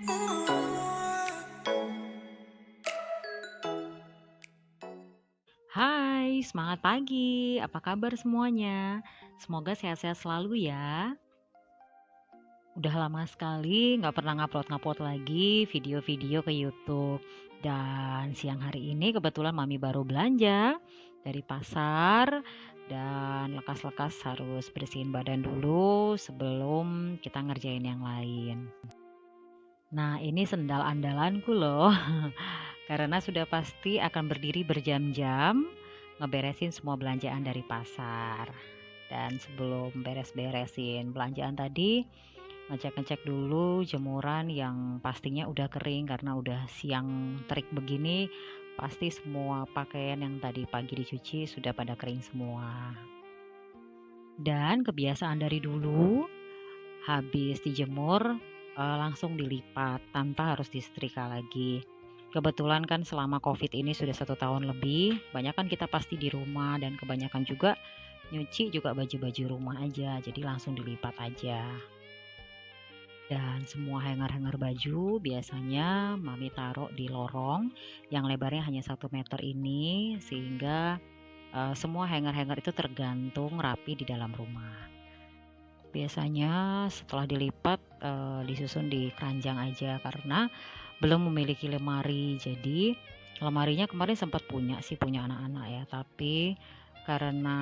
Hai, semangat pagi. Apa kabar semuanya? Semoga sehat-sehat selalu ya. Udah lama sekali nggak pernah ngupload-ngupload lagi video-video ke YouTube. Dan siang hari ini kebetulan Mami baru belanja dari pasar dan lekas-lekas harus bersihin badan dulu sebelum kita ngerjain yang lain. Nah, ini sendal andalanku loh. Karena sudah pasti akan berdiri berjam-jam ngeberesin semua belanjaan dari pasar. Dan sebelum beres-beresin belanjaan tadi, ngecek-ngecek dulu jemuran yang pastinya udah kering karena udah siang terik begini, pasti semua pakaian yang tadi pagi dicuci sudah pada kering semua. Dan kebiasaan dari dulu, habis dijemur langsung dilipat tanpa harus disetrika lagi. Kebetulan kan selama COVID ini sudah 1 tahun lebih, banyak kan kita pasti di rumah dan kebanyakan juga nyuci juga baju-baju rumah aja, jadi langsung dilipat aja. Dan semua hanger-hanger baju biasanya Mami taruh di lorong yang lebarnya hanya 1 meter ini, sehingga semua hanger-hanger itu tergantung rapi di dalam rumah. Biasanya setelah dilipat disusun di keranjang aja karena belum memiliki lemari. Jadi lemarinya kemarin sempat punya anak-anak ya, tapi karena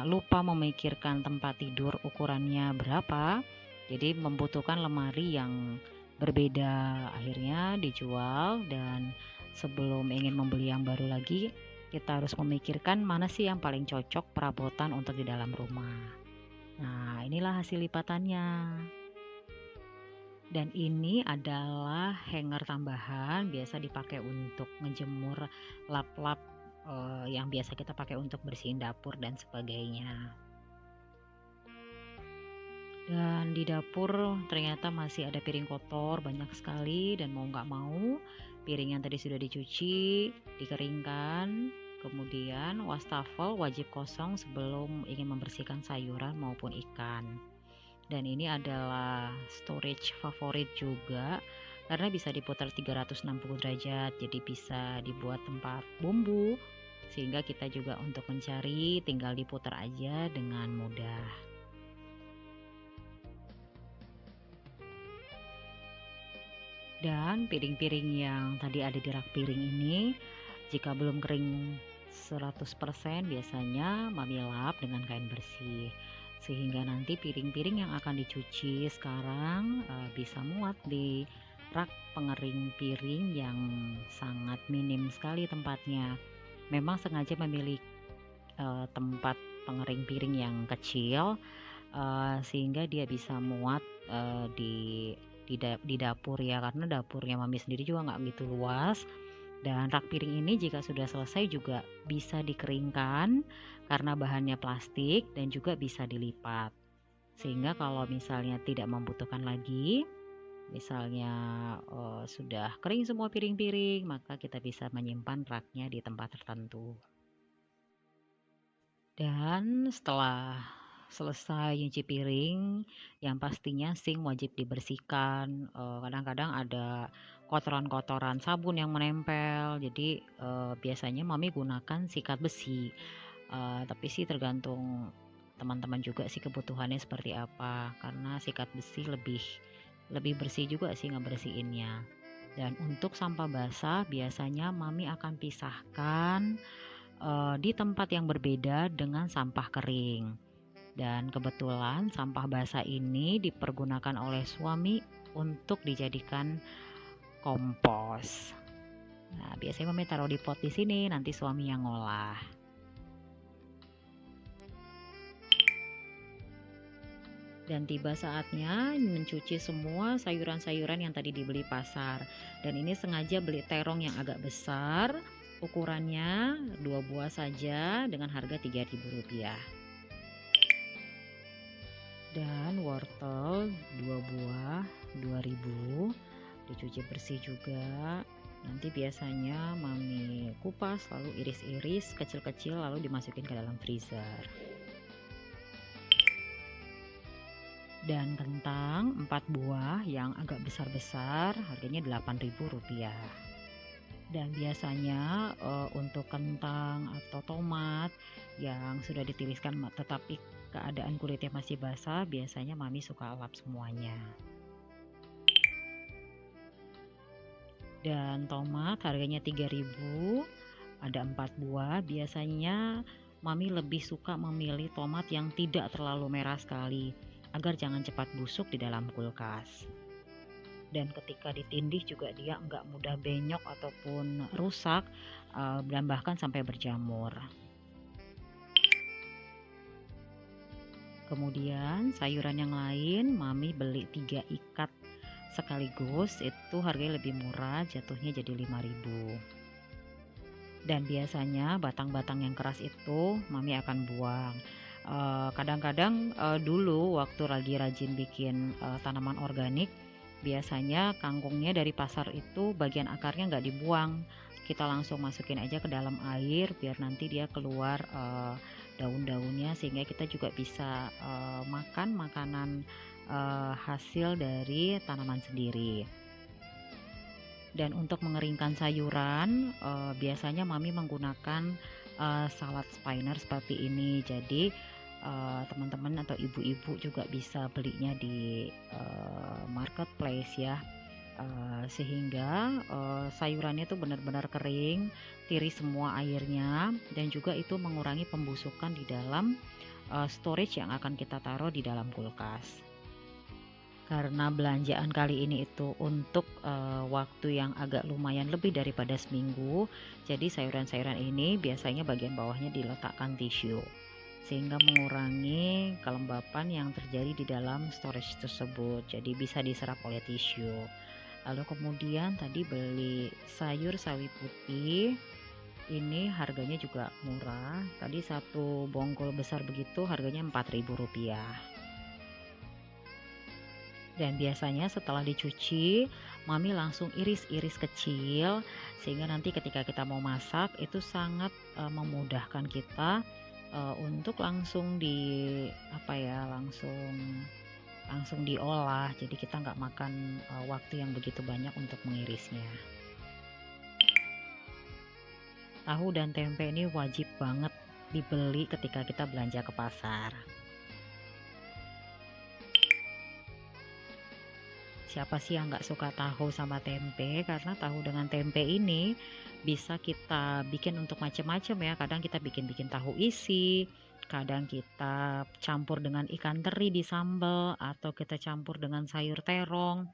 lupa memikirkan tempat tidur ukurannya berapa, jadi membutuhkan lemari yang berbeda. Akhirnya dijual dan sebelum ingin membeli yang baru lagi, kita harus memikirkan mana sih yang paling cocok perabotan untuk di dalam rumah. Nah, inilah hasil lipatannya. Dan ini adalah hanger tambahan, biasa dipakai untuk ngejemur lap-lap yang biasa kita pakai untuk bersihin dapur dan sebagainya. Dan di dapur ternyata masih ada piring kotor banyak sekali, dan mau nggak mau piring yang tadi sudah dicuci, dikeringkan, kemudian wastafel wajib kosong sebelum ingin membersihkan sayuran maupun ikan. Dan ini adalah storage favorit juga karena bisa diputar 360 derajat, jadi bisa dibuat tempat bumbu sehingga kita juga untuk mencari tinggal diputar aja dengan mudah. Dan piring-piring yang tadi ada di rak piring ini jika belum kering 100% biasanya Mami lap dengan kain bersih, sehingga nanti piring-piring yang akan dicuci sekarang bisa muat di rak pengering piring yang sangat minim sekali tempatnya. Memang sengaja memilih tempat pengering piring yang kecil sehingga dia bisa muat di dapur ya, karena dapurnya Mami sendiri juga nggak begitu luas. Dan rak piring ini jika sudah selesai juga bisa dikeringkan karena bahannya plastik dan juga bisa dilipat. Sehingga kalau misalnya tidak membutuhkan lagi, misalnya sudah kering semua piring-piring, maka kita bisa menyimpan raknya di tempat tertentu. Dan setelah selesai nyuci piring, yang pastinya sink wajib dibersihkan. Kadang-kadang ada kotoran-kotoran sabun yang menempel, jadi biasanya Mami gunakan sikat besi. Tapi sih tergantung teman-teman juga sih kebutuhannya seperti apa, karena sikat besi lebih lebih bersih juga sih ngebersihinnya. Dan untuk sampah basah biasanya Mami akan pisahkan di tempat yang berbeda dengan sampah kering. Dan kebetulan sampah basah ini dipergunakan oleh suami untuk dijadikan kompos. Nah, biasanya Mami taruh di pot di sini, nanti suami yang ngolah. Dan tiba saatnya mencuci semua sayuran-sayuran yang tadi dibeli pasar. Dan ini sengaja beli terong yang agak besar, ukurannya 2 buah saja dengan harga Rp3.000. Dan wortel 2 buah 2.000, dicuci bersih juga. Nanti biasanya Mami kupas lalu iris-iris kecil-kecil lalu dimasukin ke dalam freezer. Dan kentang 4 buah yang agak besar-besar harganya Rp8.000. Dan biasanya untuk kentang atau tomat yang sudah ditiriskan tetapi keadaan kulitnya masih basah, biasanya mami suka lap semuanya. Dan tomat harganya 3.000, ada 4 buah. Biasanya mami lebih suka memilih tomat yang tidak terlalu merah sekali agar jangan cepat busuk di dalam kulkas. Dan ketika ditindih juga dia nggak mudah benyok ataupun rusak, dan bahkan sampai berjamur. Kemudian sayuran yang lain mami beli 3 ikat sekaligus, itu harganya lebih murah, jatuhnya jadi 5.000. Dan biasanya batang-batang yang keras itu mami akan buang. Kadang-kadang dulu waktu lagi rajin bikin tanaman organik, biasanya kangkungnya dari pasar itu bagian akarnya nggak dibuang, kita langsung masukin aja ke dalam air biar nanti dia keluar daun-daunnya, sehingga kita juga bisa makan makanan hasil dari tanaman sendiri. Dan untuk mengeringkan sayuran, biasanya mami menggunakan salad spinner seperti ini. Jadi teman-teman atau ibu-ibu juga bisa belinya di marketplace ya, sehingga sayurannya itu benar-benar kering, tiris semua airnya, dan juga itu mengurangi pembusukan di dalam storage yang akan kita taruh di dalam kulkas. Karena belanjaan kali ini itu untuk waktu yang agak lumayan lebih daripada seminggu, jadi sayuran-sayuran ini biasanya bagian bawahnya diletakkan tisu, sehingga mengurangi kelembapan yang terjadi di dalam storage tersebut, jadi bisa diserap oleh tisu. Lalu kemudian tadi beli sayur sawi putih, ini harganya juga murah, tadi satu bongkol besar begitu harganya Rp4.000. Dan biasanya setelah dicuci, mami langsung iris-iris kecil, sehingga nanti ketika kita mau masak itu sangat memudahkan kita untuk langsung langsung diolah. Jadi kita nggak makan waktu yang begitu banyak untuk mengirisnya. Tahu dan tempe ini wajib banget dibeli ketika kita belanja ke pasar. Siapa sih yang nggak suka tahu sama tempe? Karena tahu dengan tempe ini bisa kita bikin untuk macam-macam ya. Kadang kita bikin tahu isi, kadang kita campur dengan ikan teri di sambal, atau kita campur dengan sayur terong.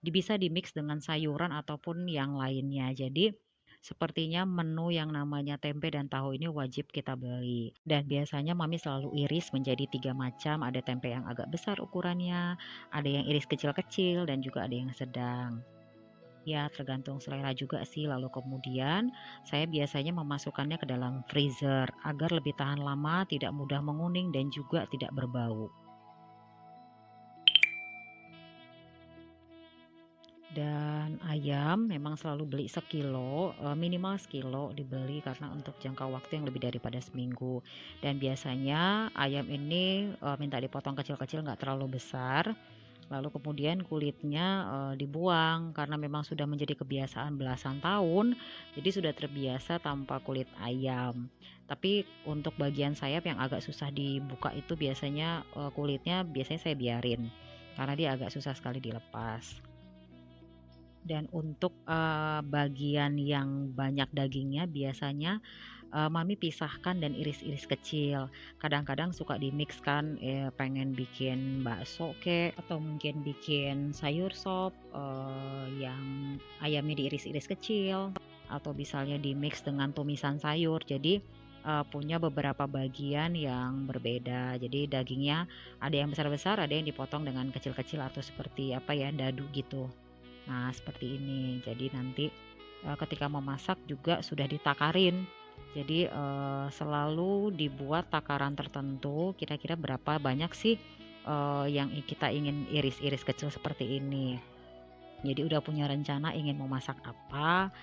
Bisa di-mix dengan sayuran ataupun yang lainnya. Jadi sepertinya menu yang namanya tempe dan tahu ini wajib kita beli. Dan biasanya mami selalu iris menjadi 3 macam, ada tempe yang agak besar ukurannya, ada yang iris kecil-kecil, dan juga ada yang sedang. Ya, tergantung selera juga sih. Lalu kemudian saya biasanya memasukkannya ke dalam freezer agar lebih tahan lama, tidak mudah menguning, dan juga tidak berbau. Dan ayam memang selalu beli sekilo, minimal sekilo dibeli karena untuk jangka waktu yang lebih daripada seminggu. Dan biasanya ayam ini minta dipotong kecil-kecil, nggak terlalu besar, lalu kemudian kulitnya dibuang karena memang sudah menjadi kebiasaan belasan tahun, jadi sudah terbiasa tanpa kulit ayam. Tapi untuk bagian sayap yang agak susah dibuka itu biasanya kulitnya biasanya saya biarin karena dia agak susah sekali dilepas. Dan untuk bagian yang banyak dagingnya biasanya mami pisahkan dan iris-iris kecil. Kadang-kadang suka di-mix kan, pengen bikin bakso kek, atau mungkin bikin sayur sop yang ayamnya diiris-iris kecil, atau misalnya di-mix dengan tumisan sayur. Jadi punya beberapa bagian yang berbeda. Jadi dagingnya ada yang besar-besar, ada yang dipotong dengan kecil-kecil atau seperti dadu gitu. Nah, seperti ini. Jadi nanti ketika memasak juga sudah ditakarin. Jadi selalu dibuat takaran tertentu, kira-kira berapa banyak sih yang kita ingin iris-iris kecil seperti ini. Jadi udah punya rencana ingin memasak apa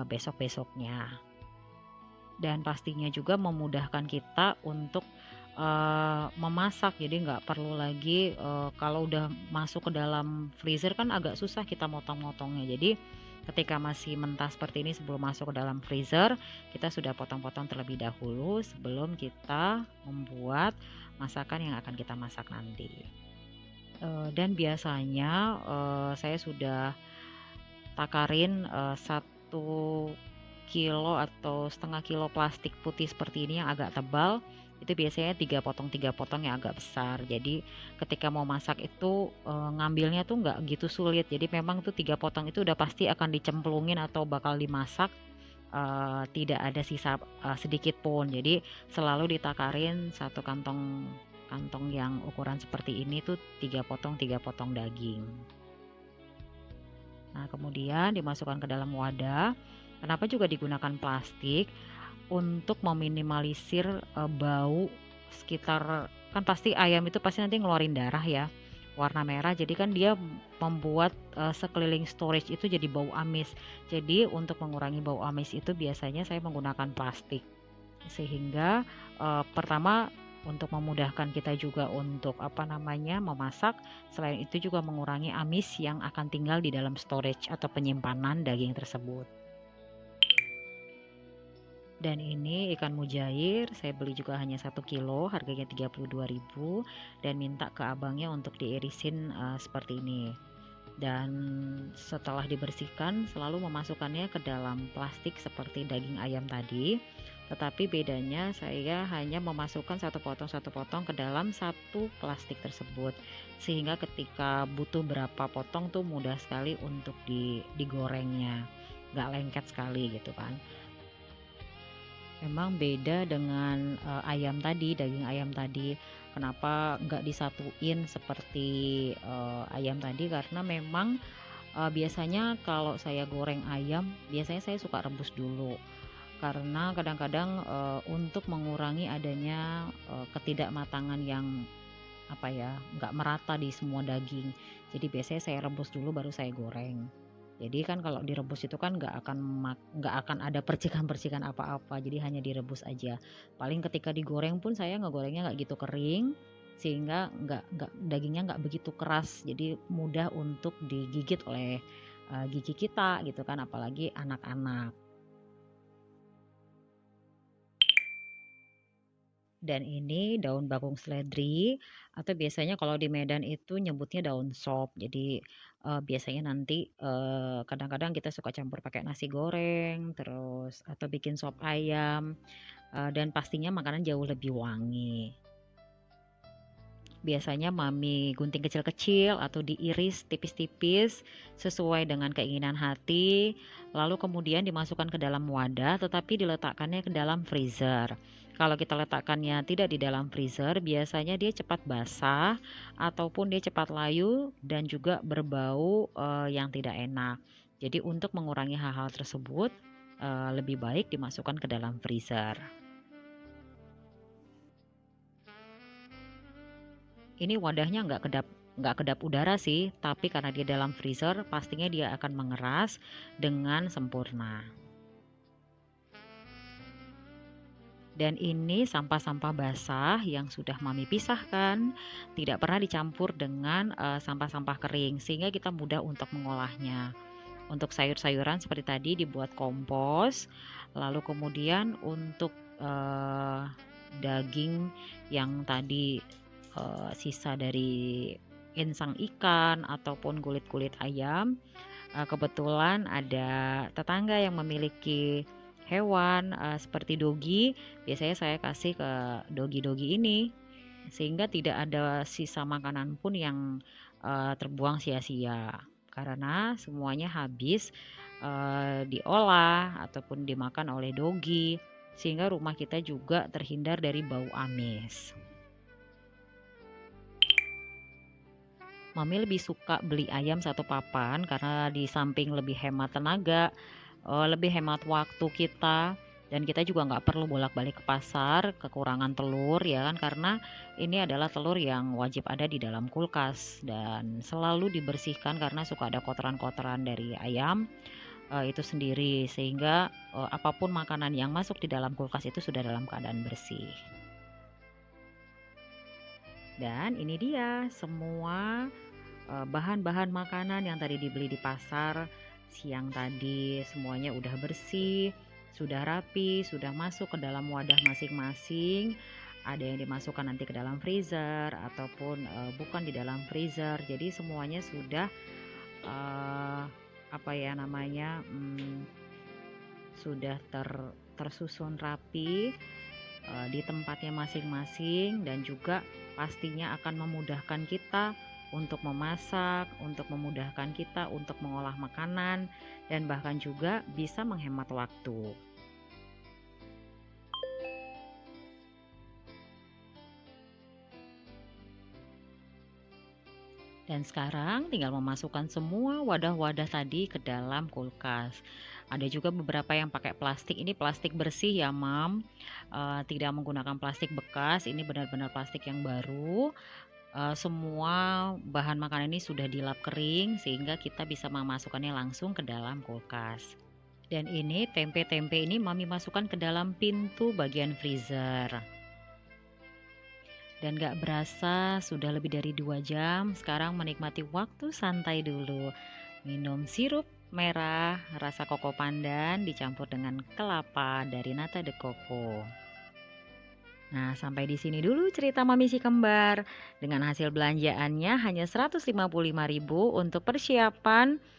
besok-besoknya. Dan pastinya juga memudahkan kita untuk memasak, jadi nggak perlu lagi, kalau udah masuk ke dalam freezer kan agak susah kita motong-motongnya. Jadi ketika masih mentah seperti ini sebelum masuk ke dalam freezer, kita sudah potong-potong terlebih dahulu sebelum kita membuat masakan yang akan kita masak nanti. Dan biasanya, saya sudah takarin, 1 kilo atau setengah kilo plastik putih seperti ini yang agak tebal, itu biasanya 3 potong yang agak besar. Jadi ketika mau masak itu, ngambilnya tuh nggak gitu sulit. Jadi memang tuh 3 potong itu udah pasti akan dicemplungin atau bakal dimasak, tidak ada sisa, sedikit pun. Jadi selalu ditakarin satu kantong kantong yang ukuran seperti ini tuh 3 potong daging. Nah, kemudian dimasukkan ke dalam wadah. Kenapa juga digunakan plastik? Untuk meminimalisir, bau sekitar, kan pasti ayam itu pasti nanti ngeluarin darah ya, warna merah. Jadi kan dia membuat, sekeliling storage itu jadi bau amis. Jadi untuk mengurangi bau amis itu biasanya saya menggunakan plastik. Sehingga, pertama untuk memudahkan kita juga untuk, apa namanya, memasak, selain itu juga mengurangi amis yang akan tinggal di dalam storage atau penyimpanan daging tersebut. Dan ini ikan mujair, saya beli juga hanya 1 kilo, harganya 32.000, dan minta ke abangnya untuk diirisin, seperti ini. Dan setelah dibersihkan selalu memasukkannya ke dalam plastik seperti daging ayam tadi, tetapi bedanya saya hanya memasukkan satu potong ke dalam satu plastik tersebut, sehingga ketika butuh berapa potong tuh mudah sekali untuk digorengnya, nggak lengket sekali gitu kan. Memang beda dengan, ayam tadi, daging ayam tadi. Kenapa nggak disatuin seperti, ayam tadi, karena memang, biasanya kalau saya goreng ayam, biasanya saya suka rebus dulu. Karena kadang-kadang, untuk mengurangi adanya, ketidakmatangan yang, apa ya, nggak merata di semua daging. Jadi biasanya saya rebus dulu baru saya goreng. Jadi kan kalau direbus itu kan nggak akan ada percikan-percikan apa-apa, jadi hanya direbus aja. Paling ketika digoreng pun saya ngegorengnya nggak gitu kering, sehingga nggak dagingnya nggak begitu keras, jadi mudah untuk digigit oleh, gigi kita gitu kan, apalagi anak-anak. Dan ini daun bakung seledri, atau biasanya kalau di Medan itu nyebutnya daun sop. Jadi, biasanya nanti, kadang-kadang kita suka campur pakai nasi goreng, terus atau bikin sop ayam, dan pastinya makanan jauh lebih wangi. Biasanya mami gunting kecil-kecil atau diiris tipis-tipis sesuai dengan keinginan hati, lalu kemudian dimasukkan ke dalam wadah tetapi diletakkannya ke dalam freezer. Kalau kita letakkannya tidak di dalam freezer, biasanya dia cepat basah ataupun dia cepat layu dan juga berbau, yang tidak enak. Jadi untuk mengurangi hal-hal tersebut, lebih baik dimasukkan ke dalam freezer. Ini wadahnya nggak kedap udara sih, tapi karena dia dalam freezer, pastinya dia akan mengeras dengan sempurna. Dan ini sampah-sampah basah yang sudah mami pisahkan, tidak pernah dicampur dengan, sampah-sampah kering, sehingga kita mudah untuk mengolahnya. Untuk sayur-sayuran seperti tadi dibuat kompos, lalu kemudian untuk, daging yang tadi, sisa dari insang ikan ataupun kulit-kulit ayam, kebetulan ada tetangga yang memiliki hewan, seperti dogi, biasanya saya kasih ke dogi-dogi ini, sehingga tidak ada sisa makanan pun yang, terbuang sia-sia. Karena semuanya habis, diolah ataupun dimakan oleh dogi, sehingga rumah kita juga terhindar dari bau amis. Mami lebih suka beli ayam satu papan karena di samping lebih hemat tenaga, lebih hemat waktu kita, dan kita juga nggak perlu bolak-balik ke pasar, kekurangan telur ya kan, karena ini adalah telur yang wajib ada di dalam kulkas dan selalu dibersihkan karena suka ada kotoran-kotoran dari ayam, itu sendiri, sehingga, apapun makanan yang masuk di dalam kulkas itu sudah dalam keadaan bersih. Dan ini dia semua bahan-bahan makanan yang tadi dibeli di pasar siang tadi, semuanya udah bersih, sudah rapi, sudah masuk ke dalam wadah masing-masing. Ada yang dimasukkan nanti ke dalam freezer ataupun bukan di dalam freezer. Jadi semuanya sudah sudah tersusun rapi di tempatnya masing-masing, dan juga pastinya akan memudahkan kita untuk memasak, untuk memudahkan kita untuk mengolah makanan, dan bahkan juga bisa menghemat waktu. Dan sekarang tinggal memasukkan semua wadah-wadah tadi ke dalam kulkas. Ada juga beberapa yang pakai plastik, ini plastik bersih ya Mam, tidak menggunakan plastik bekas, ini benar-benar plastik yang baru. Semua bahan makanan ini sudah dilap kering sehingga kita bisa memasukkannya langsung ke dalam kulkas. Dan ini tempe-tempe ini Mami masukkan ke dalam pintu bagian freezer. Dan gak berasa sudah lebih dari 2 jam, sekarang menikmati waktu santai dulu. Minum sirup merah rasa koko pandan dicampur dengan kelapa dari Nata de Coco. Nah, sampai di sini dulu cerita Mami si kembar. Dengan hasil belanjaannya hanya 155.000 untuk persiapan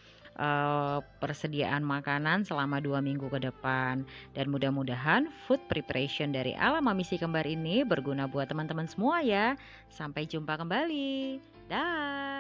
persediaan makanan selama 2 minggu ke depan. Dan mudah-mudahan food preparation dari ala Mami si kembar ini berguna buat teman-teman semua ya. Sampai jumpa kembali. Dah.